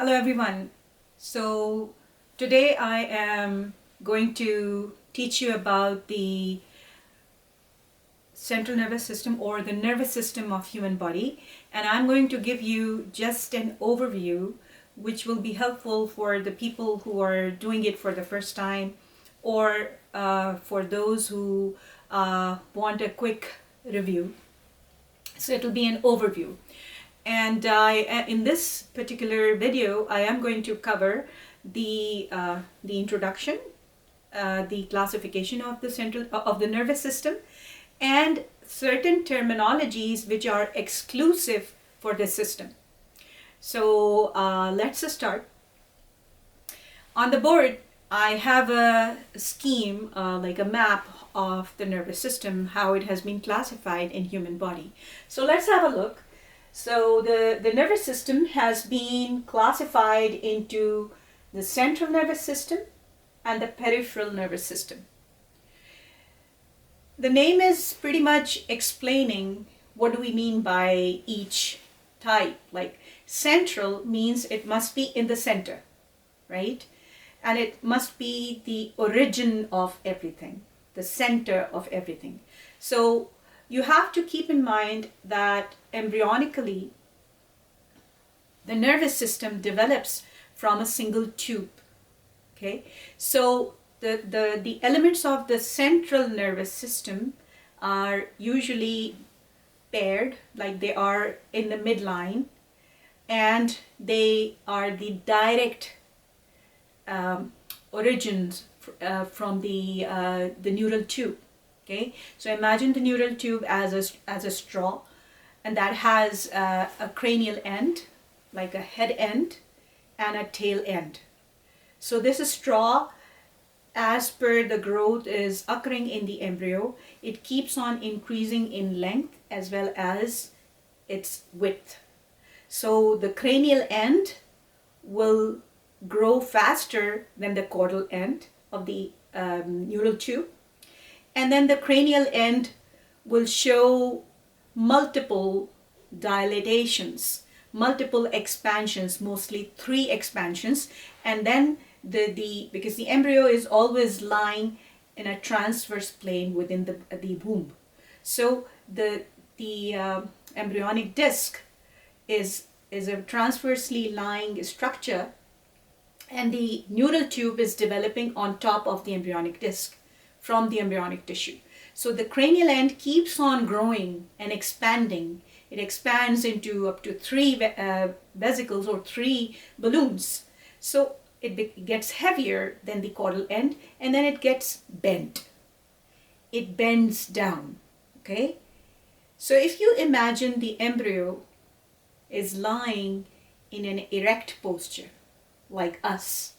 Hello everyone. So today I am going to teach you about the central nervous system or the nervous system of human body, and I'm going to give you just an overview which will be helpful for the people who are doing it for the first time or for those who want a quick review. So it will be an overview. And in this particular video, I am going to cover the introduction, the classification of the nervous system, and certain terminologies which are exclusive for this system. So let's start. On the board, I have a scheme, like a map of the nervous system, how it has been classified in human body. So let's have a look. So the nervous system has been classified into the central nervous system and the peripheral nervous system. The name is pretty much explaining what do we mean by each type. Like central means it must be in the center, right? And it must be the origin of everything, the center of everything. So you have to keep in mind that embryonically, the nervous system develops from a single tube. Okay, so the elements of the central nervous system are usually paired, like they are in the midline, and they are the direct origins from the neural tube. Okay, so imagine the neural tube as a straw, and that has a cranial end, like a head end, and a tail end. So this straw, as per the growth is occurring in the embryo, it keeps on increasing in length as well as its width. So the cranial end will grow faster than the caudal end of the neural tube. And then the cranial end will show multiple dilatations, multiple expansions, mostly 3 expansions. And then because the embryo is always lying in a transverse plane within the womb. So the embryonic disc is a transversely lying structure, and the neural tube is developing on top of the embryonic disc from the embryonic tissue. So the cranial end keeps on growing and expanding. It expands into up to 3 vesicles or 3 balloons. So it gets heavier than the caudal end, and then it gets bent. It bends down, okay? So if you imagine the embryo is lying in an erect posture, like us.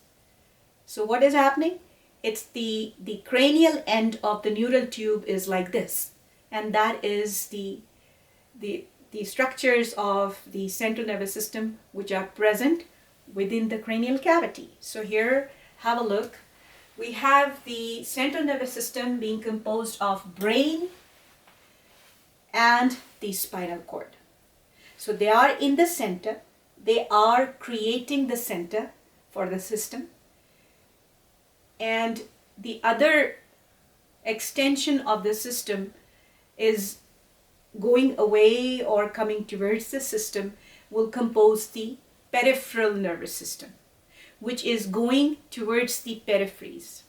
So what is happening? It's the cranial end of the neural tube is like this, and that is the structures of the central nervous system which are present within the cranial cavity. So here, have a look. We have the central nervous system being composed of brain and the spinal cord. So they are in the center. They are creating the center for the system. And the other extension of the system is going away or coming towards the system will compose the peripheral nervous system, which is going towards the peripheries,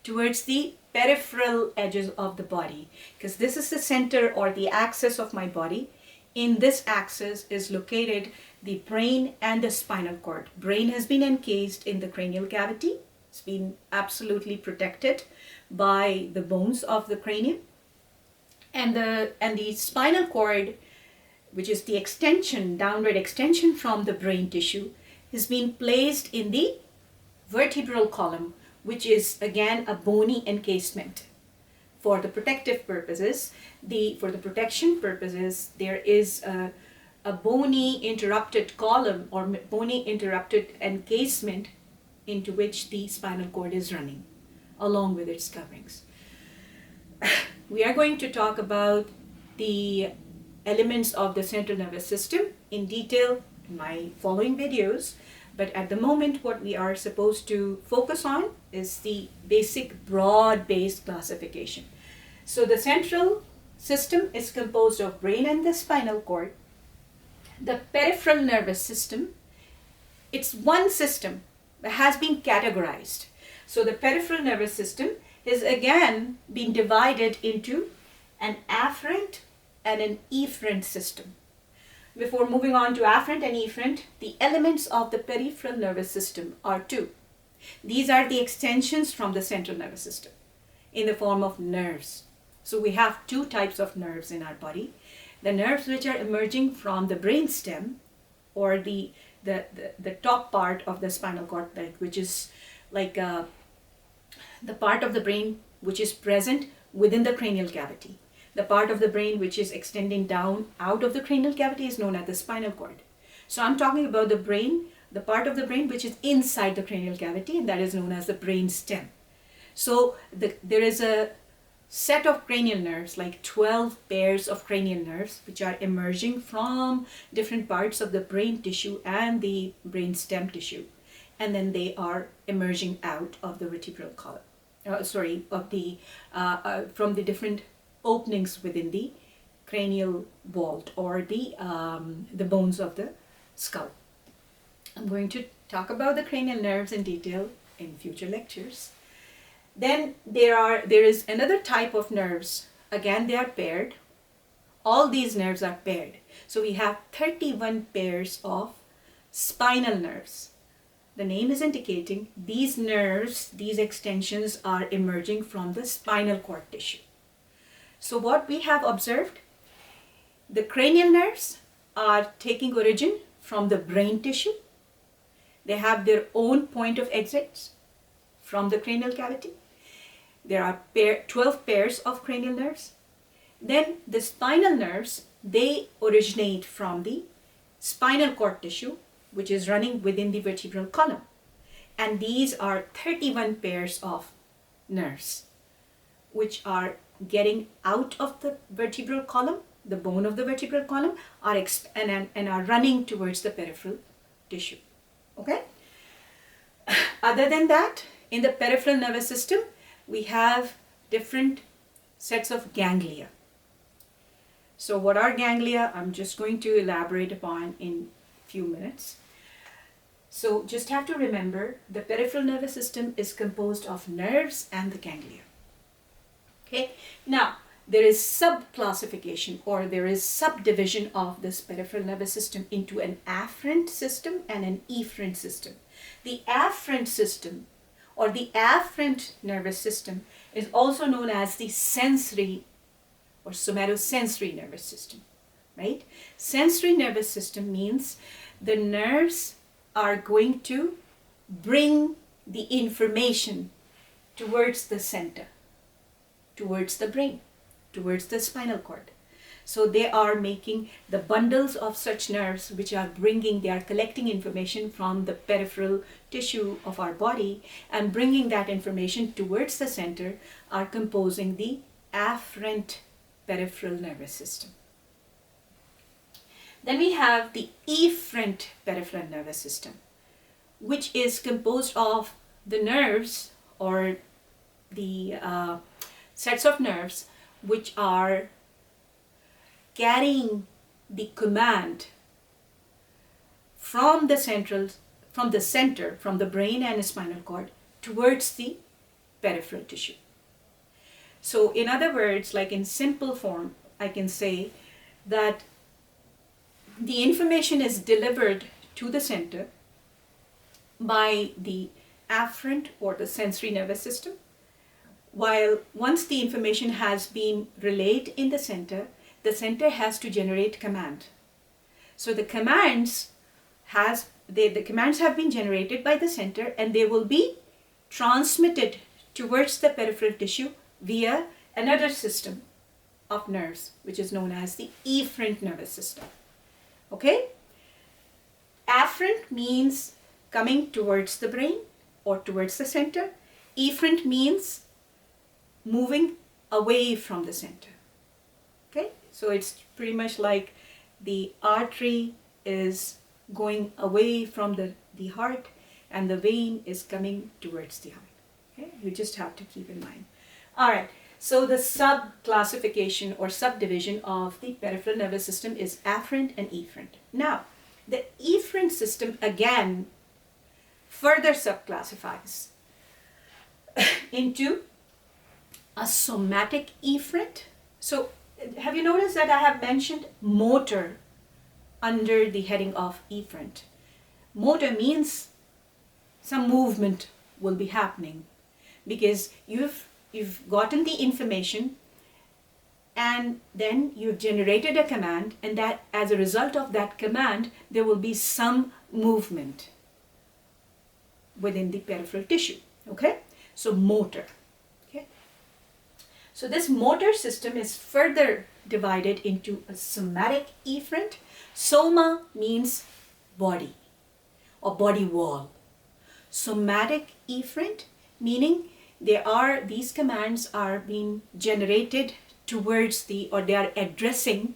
towards the peripheral edges of the body, because this is the center or the axis of my body. In this axis is located the brain and the spinal cord. Brain has been encased in the cranial cavity. It's been absolutely protected by the bones of the cranium. And the spinal cord, which is the extension, downward extension from the brain tissue, has been placed in the vertebral column, which is again a bony encasement. For the protective purposes, for the protection purposes, there is a bony interrupted column or bony interrupted encasement into which the spinal cord is running, along with its coverings. We are going to talk about the elements of the central nervous system in detail in my following videos, But at the moment, what we are supposed to focus on is the basic broad-based classification. So the central system is composed of brain and the spinal cord. The peripheral nervous system, it's one system that has been categorized. So the peripheral nervous system is again being divided into an afferent and an efferent system. Before moving on to afferent and efferent, the elements of the peripheral nervous system are two. These are the extensions from the central nervous system in the form of nerves. So we have two types of nerves in our body. The nerves which are emerging from the brain stem, or the top part of the spinal cord belt, which is like the part of the brain which is present within the cranial cavity. The part of the brain which is extending down out of the cranial cavity is known as the spinal cord. So I'm talking about the brain, the part of the brain which is inside the cranial cavity, and that is known as the brain stem. So there is a set of cranial nerves, like 12 pairs of cranial nerves, which are emerging from different parts of the brain tissue and the brain stem tissue. And then they are emerging out of the vertebral column. From the different openings within the cranial vault, or the bones of the skull. I'm going to talk about the cranial nerves in detail in future lectures. Then there is another type of nerves. Again, they are paired. All these nerves are paired. So we have 31 pairs of spinal nerves. The name is indicating these nerves, these extensions are emerging from the spinal cord tissue. So what we have observed, the cranial nerves are taking origin from the brain tissue. They have their own point of exits from the cranial cavity. There are 12 pairs of cranial nerves. Then the spinal nerves, they originate from the spinal cord tissue, which is running within the vertebral column. And these are 31 pairs of nerves, which are getting out of the vertebral column, the bone of the vertebral column, and are running towards the peripheral tissue. Okay? Other than that, in the peripheral nervous system, we have different sets of ganglia. So what are ganglia? I'm just going to elaborate upon in a few minutes. So just have to remember, the peripheral nervous system is composed of nerves and the ganglia. Okay, now there is subclassification, or there is subdivision of this peripheral nervous system into an afferent system and an efferent system. The afferent system, or the afferent nervous system, is also known as the sensory or somatosensory nervous system, right? Sensory nervous system means the nerves are going to bring the information towards the center, towards the brain, towards the spinal cord. So they are making the bundles of such nerves which are they are collecting information from the peripheral tissue of our body and bringing that information towards the center, are composing the afferent peripheral nervous system. Then we have the efferent peripheral nervous system, which is composed of the nerves, or the sets of nerves which are carrying the command from the center, from the brain and the spinal cord towards the peripheral tissue. So in other words, like in simple form, I can say that the information is delivered to the center by the afferent or the sensory nervous system, while once the information has been relayed in the center has to generate command. So the commands have been generated by the center, and they will be transmitted towards the peripheral tissue via another system of nerves, which is known as the efferent nervous system. Okay? Afferent means coming towards the brain or towards the center. Efferent means moving away from the center. Okay? So it's pretty much like the artery is going away from the heart, and the vein is coming towards the heart. Okay? You just have to keep in mind. All right. So the sub-classification or subdivision of the peripheral nervous system is afferent and efferent. Now, the efferent system again further subclassifies into a somatic efferent. So have you noticed that I have mentioned motor under the heading of efferent? Motor means some movement will be happening because you've gotten the information and then you've generated a command, and that as a result of that command there will be some movement within the peripheral tissue. Okay, so motor. Okay, so this motor system is further divided into a somatic efferent. Soma means body or body wall. Somatic efferent meaning these commands are being generated towards they are addressing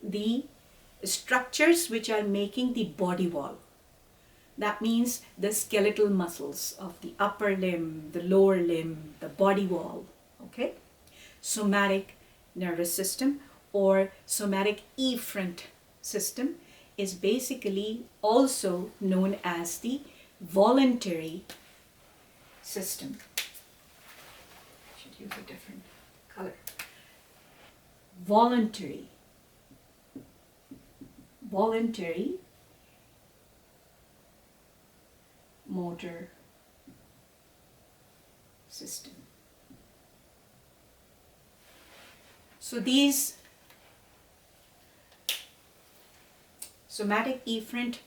the structures which are making the body wall. That means the skeletal muscles of the upper limb, the lower limb, the body wall. Okay? Somatic nervous system or somatic efferent system is basically also known as the voluntary system. I should use a different color. Voluntary motor system. So these somatic efferent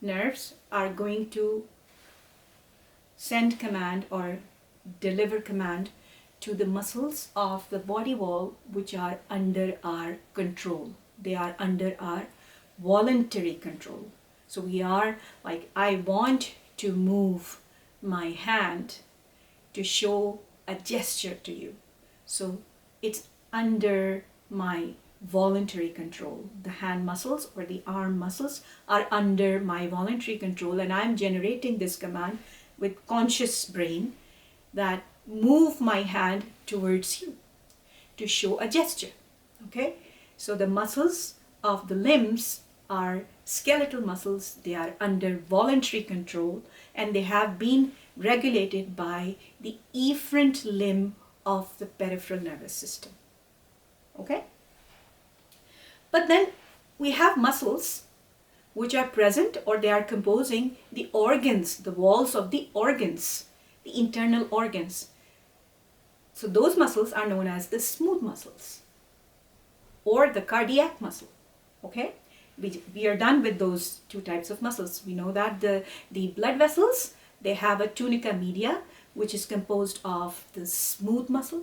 nerves are going to send command or deliver command to the muscles of the body wall which are under our control. They are under our voluntary control. So we are like, I want to move my hand to show a gesture to you. So it's under my voluntary control. The hand muscles or the arm muscles are under my voluntary control, and I'm generating this command with conscious brain that move my hand towards you to show a gesture. Okay, so the muscles of the limbs are skeletal muscles. They are under voluntary control and they have been regulated by the efferent limb of the peripheral nervous system. Okay, but then we have muscles which are present or they are composing the organs, the walls of the organs, the internal organs. So those muscles are known as the smooth muscles or the cardiac muscle. Okay, we are done with those two types of muscles. We know that the blood vessels, they have a tunica media which is composed of the smooth muscle,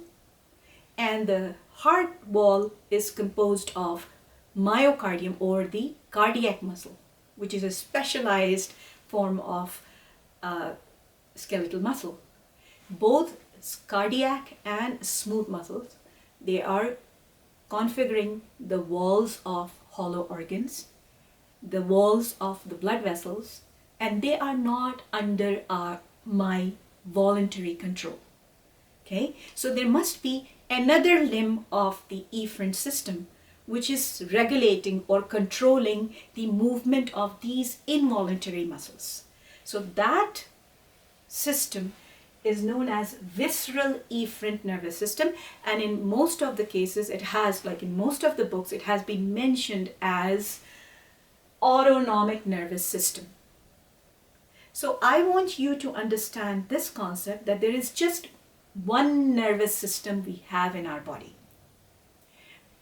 and the heart wall is composed of myocardium or the cardiac muscle, which is a specialized form of skeletal muscle. Both cardiac and smooth muscles, they are configuring the walls of hollow organs, the walls of the blood vessels, and they are not under my voluntary control. Okay, so there must be another limb of the efferent system which is regulating or controlling the movement of these involuntary muscles. So that system is known as visceral efferent nervous system, and in most of the cases it has, like in most of the books, it has been mentioned as autonomic nervous system. So I want you to understand this concept that there is just one nervous system we have in our body.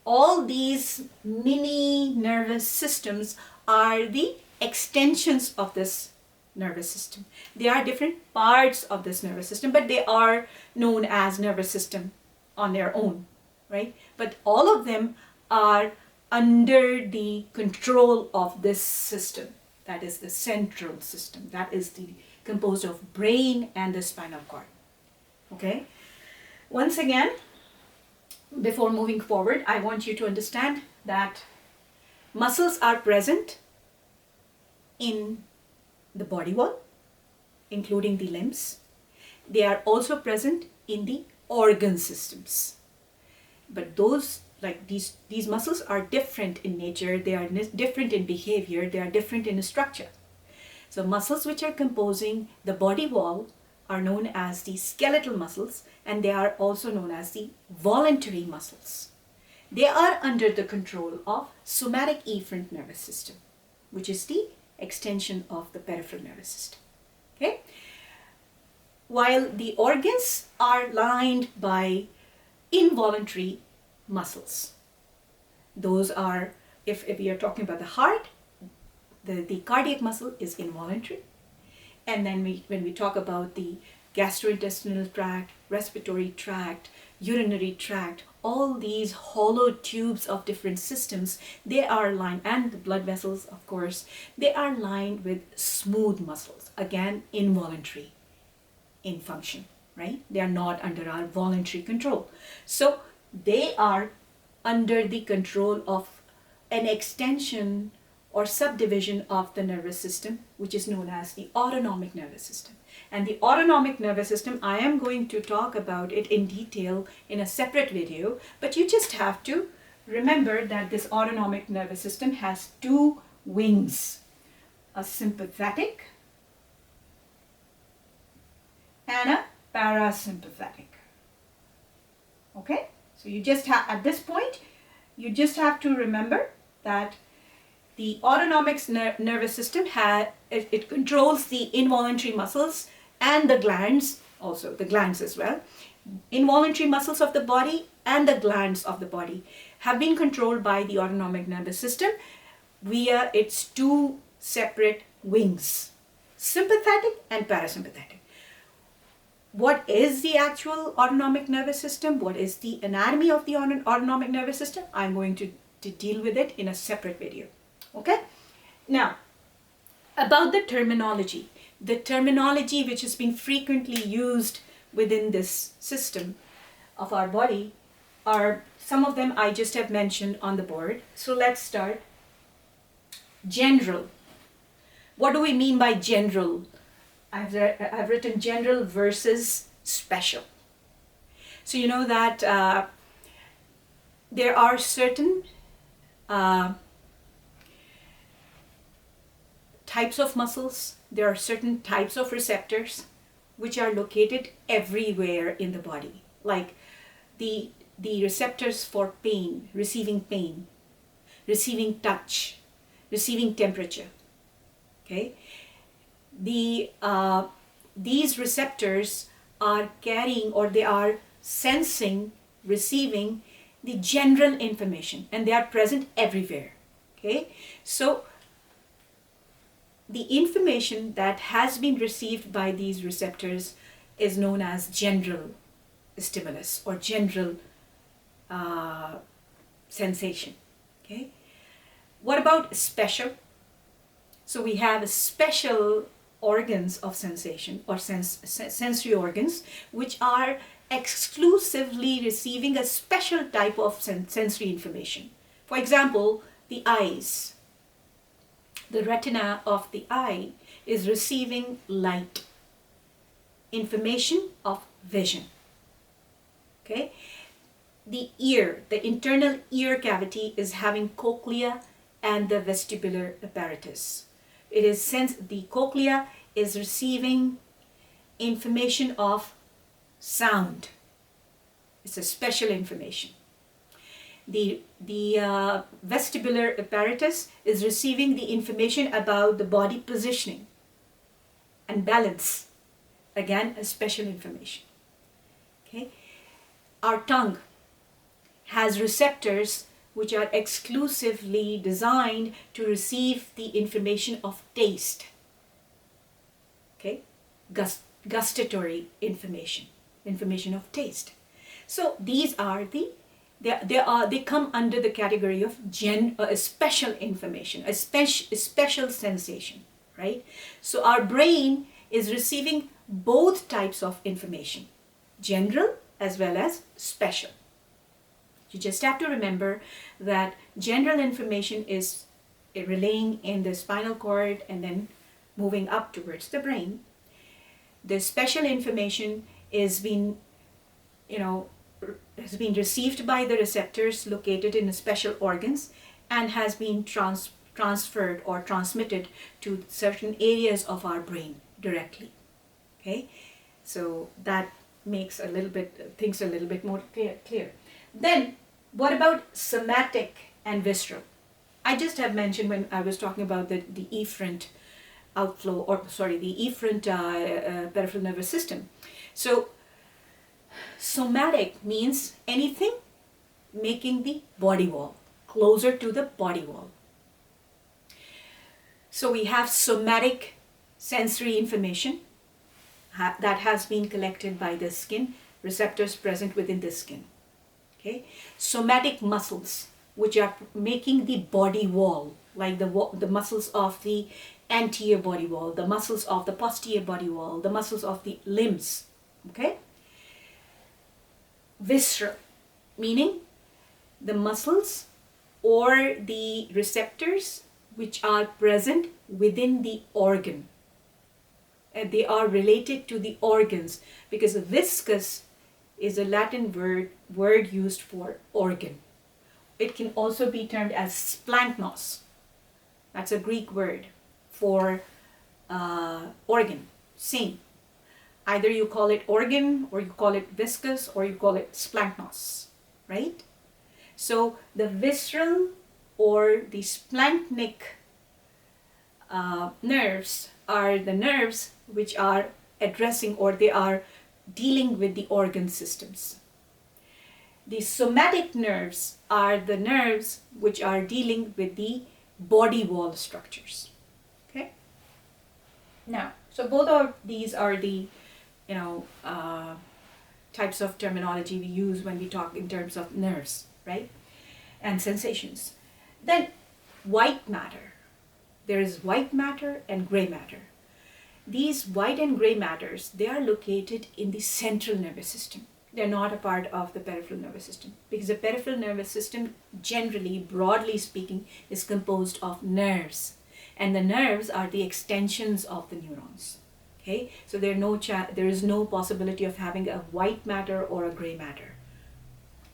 All these mini nervous systems are the extensions of this nervous system. They are different parts of this nervous system, but they are known as nervous system on their own, right? But all of them are under the control of this system. That is the central system. That is composed of brain and the spinal cord. Okay? Once again, before moving forward, I want you to understand that muscles are present in the body wall, including the limbs. They are also present in the organ systems. But those, like these muscles are different in nature, they are different in behavior, they are different in structure. So muscles which are composing the body wall are known as the skeletal muscles, and they are also known as the voluntary muscles. They are under the control of somatic efferent nervous system, which is the extension of the peripheral nervous system. Okay? While the organs are lined by involuntary muscles. Those are, if we are talking about the heart, the cardiac muscle is involuntary. And then when we talk about the gastrointestinal tract, respiratory tract, urinary tract, all these hollow tubes of different systems, they are lined, and the blood vessels, of course, they are lined with smooth muscles, again involuntary in function, right? They are not under our voluntary control. So they are under the control of an extension or subdivision of the nervous system, which is known as the autonomic nervous system. And the autonomic nervous system, I am going to talk about it in detail in a separate video, but you just have to remember that this autonomic nervous system has two wings, a sympathetic and a parasympathetic. Okay? So you just have, at this point, you just have to remember that the autonomic nervous system it controls the involuntary muscles and the glands, also the glands as well. Involuntary muscles of the body and the glands of the body have been controlled by the autonomic nervous system via its two separate wings, sympathetic and parasympathetic. What is the actual autonomic nervous system? What is the anatomy of the autonomic nervous system? I'm going to deal with it in a separate video. Okay? Now, about the terminology which has been frequently used within this system of our body are, some of them I just have mentioned on the board. So let's start. General. What do we mean by general? I've written general versus special. So you know that there are certain types of muscles, there are certain types of receptors which are located everywhere in the body, like the receptors for pain, receiving touch, receiving temperature. Okay, these receptors are carrying, or they are sensing, receiving the general information, and they are present everywhere. Okay, so the information that has been received by these receptors is known as general stimulus or general sensation. Okay, what about special? So we have special organs of sensation or sensory organs which are exclusively receiving a special type of sensory information. For example, the eyes. The retina of the eye is receiving light, information of vision. Okay? The ear, the internal ear cavity is having cochlea and the vestibular apparatus. The cochlea is receiving information of sound. It's a special information. The vestibular apparatus is receiving the information about the body positioning and balance. Again, a special information. Okay? Our tongue has receptors which are exclusively designed to receive the information of taste. Okay? Gustatory information of taste. So these are they come under the category of special information, a special sensation, right? So our brain is receiving both types of information, general as well as special. You just have to remember that general information is relaying in the spinal cord and then moving up towards the brain. The special information is being, has been received by the receptors located in special organs and has been transferred or transmitted to certain areas of our brain directly. Okay, so that makes things a little bit more clear. Then what about somatic and visceral? I just have mentioned when I was talking about the efferent outflow, or sorry, the efferent peripheral nervous system. So somatic means anything making the body wall, closer to the body wall. So we have somatic sensory information that has been collected by the skin, receptors present within the skin. Okay, somatic muscles, which are making the body wall, like the muscles of the anterior body wall, the muscles of the posterior body wall, the muscles of the limbs. Okay, visceral, meaning the muscles or the receptors which are present within the organ. They are related to the organs, because viscous is a Latin word used for organ. It can also be termed as splanknos. That's a Greek word for organ. Same. Either you call it organ, or you call it viscous, or you call it splanknos, right? So the visceral or the splanchnic nerves are the nerves which are addressing, or they are dealing with the organ systems. The somatic nerves are the nerves which are dealing with the body wall structures. Okay. Now, so both of these are the types of terminology we use when we talk in terms of nerves, right? And sensations. Then white matter. There is white matter and gray matter. These white and gray matters, they are located in the central nervous system. They're not a part of the peripheral nervous system, because the peripheral nervous system, generally, broadly speaking, is composed of nerves, and the nerves are the extensions of the neurons. Okay, so there is no possibility of having a white matter or a gray matter.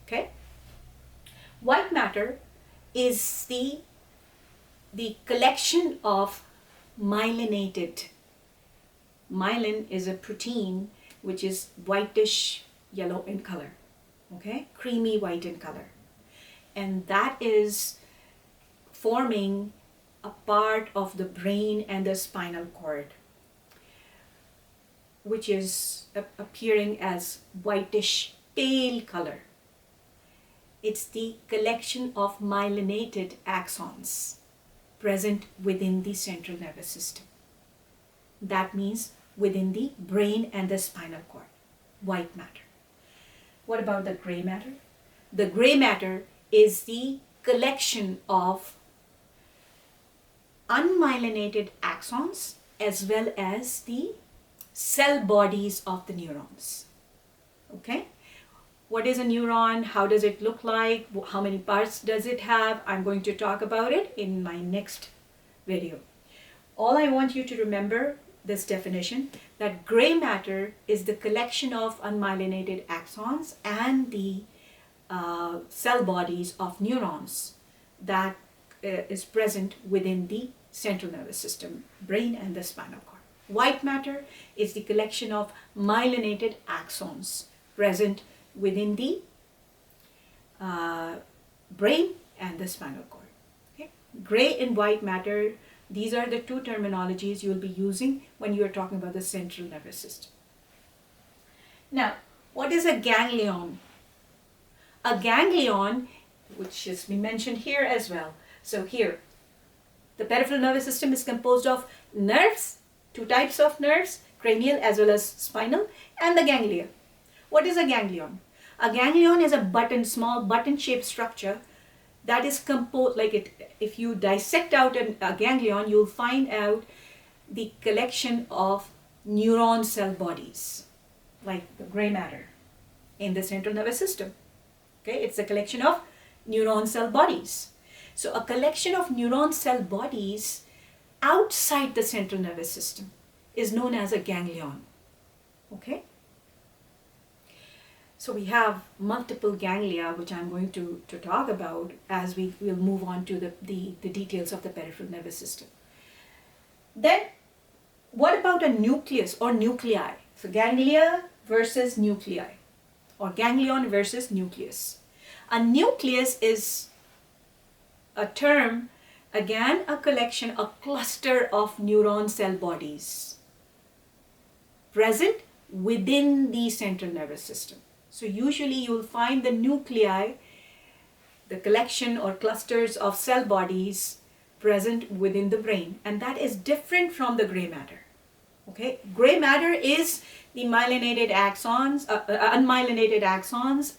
Okay, white matter is the collection of myelinated. Myelin is a protein which is whitish yellow in color, okay, creamy white in color, and that is forming a part of the brain and the spinal cord, which is appearing as whitish pale color. It's the collection of myelinated axons present within the central nervous system. That means within the brain and the spinal cord. White matter. What about the gray matter? The gray matter is the collection of unmyelinated axons as well as the cell bodies of the neurons. Okay? What is a neuron? How does it look like? How many parts does it have? I'm going to talk about it in my next video. All I want you to remember this definition, that gray matter is the collection of unmyelinated axons and the cell bodies of neurons that is present within the central nervous system, brain and the spinal cord. White matter is the collection of myelinated axons present within the brain and the spinal cord. Okay? Gray and white matter, these are the two terminologies you'll be using when you are talking about the central nervous system. Now, what is a ganglion? A ganglion, which has been mentioned here as well. So here, the peripheral nervous system is composed of nerves, two types of nerves, cranial as well as spinal, and the ganglia. What is a ganglion? A ganglion is a small button-shaped structure that is composed, if you dissect out a ganglion, you'll find out the collection of neuron cell bodies, like the gray matter in the central nervous system. Okay, it's a collection of neuron cell bodies. So a collection of neuron cell bodies outside the central nervous system is known as a ganglion. Okay? So we have multiple ganglia, which I'm going to talk about as we will move on to the details of the peripheral nervous system. Then, what about a nucleus or nuclei? So ganglia versus nuclei, or ganglion versus nucleus. A nucleus is a term, again a collection, a cluster of neuron cell bodies present within the central nervous system. So usually you will find the nuclei, the collection or clusters of cell bodies present within the brain, and that is different from the gray matter. Okay, gray matter is the myelinated axons, unmyelinated axons,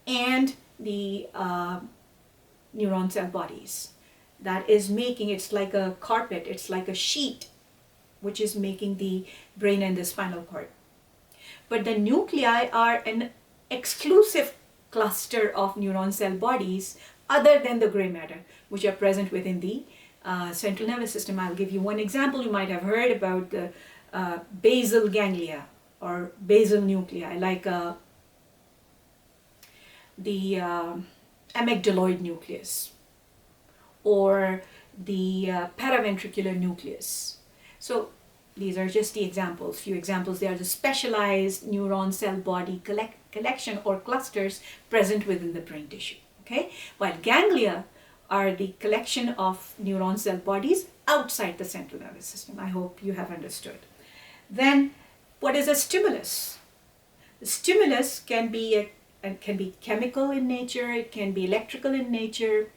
and the neuron cell bodies. That is making, it's like a carpet, it's like a sheet, which is making the brain and the spinal cord. But the nuclei are an exclusive cluster of neuron cell bodies other than the gray matter, which are present within the central nervous system. I'll give you one example. You might have heard about the basal ganglia or basal nuclei, like the amygdaloid nucleus or the paraventricular nucleus. So these are just the examples, few examples. They are the specialized neuron cell body collection or clusters present within the brain tissue. Okay, while ganglia are the collection of neuron cell bodies outside the central nervous system. I hope you have understood. Then, what is a stimulus? The stimulus can be chemical in nature, it can be electrical in nature,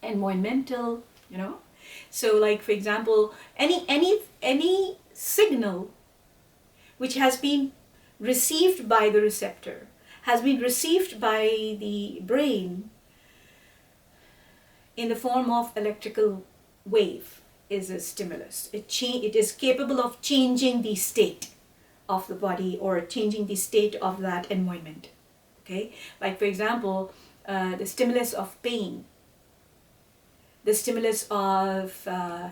environmental, you know. So, like for example, any signal which has been received by the receptor, has been received by the brain in the form of electrical wave, is a stimulus. It is capable of changing the state of the body or changing the state of that environment. Okay, like for example, the stimulus of pain, the stimulus of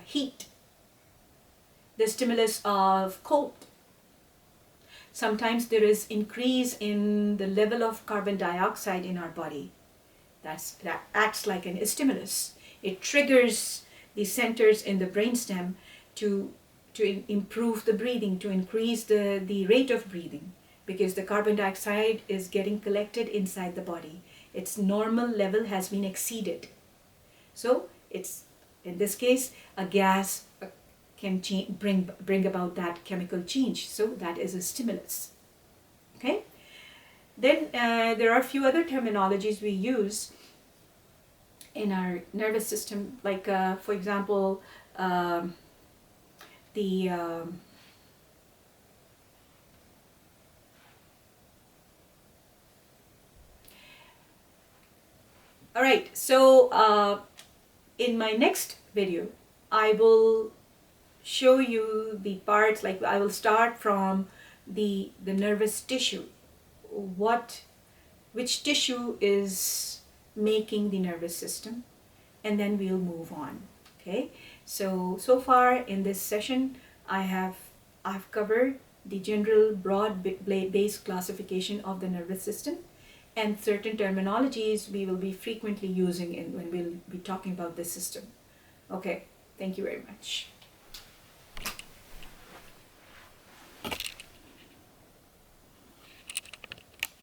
heat, the stimulus of cold. Sometimes there is increase in the level of carbon dioxide in our body. That acts like a stimulus. It triggers the centers in the brainstem to improve the breathing, to increase the rate of breathing, because the carbon dioxide is getting collected inside the body. Its normal level has been exceeded. So it's, in this case, a gas can bring about that chemical change. So that is a stimulus. Okay. Then there are a few other terminologies we use in our nervous system, like for example, all right, so in my next video, I will show you the parts, like I will start from the nervous tissue, which tissue is making the nervous system, and then we'll move on. Okay, so far in this session I've covered the general broad based classification of the nervous system and certain terminologies we will be frequently using when we'll be talking about this system. Okay, thank you very much.